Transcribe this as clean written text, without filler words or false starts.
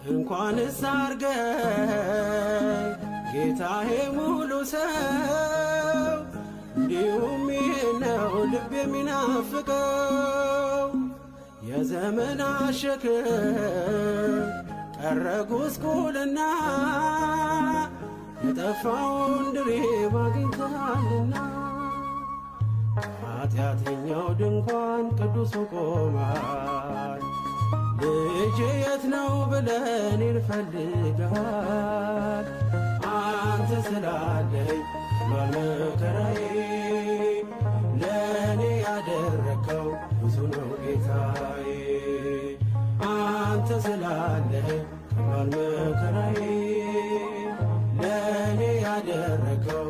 እንኳንስ አርገኝ ጌታዬ ሙሉ ሰው እንዲሁም ይሄ ነው ልብ የሚናፍቀው የዘመን ሸክም ቀረ ጉስቁልና የጠፋውን ድሪብ አግኝተሃልና ኃጢአተኛው ድንኳን ቅዱሱ ቆሟል ልጄ የት ነው ብለን ይፈልጋል አንተ ስላለኝ መከራዬ ለኔ ያደረከው ብዙ ነው ጌታዬ አንተ ስላለኝ መከራዬ ለኔ ያደረከው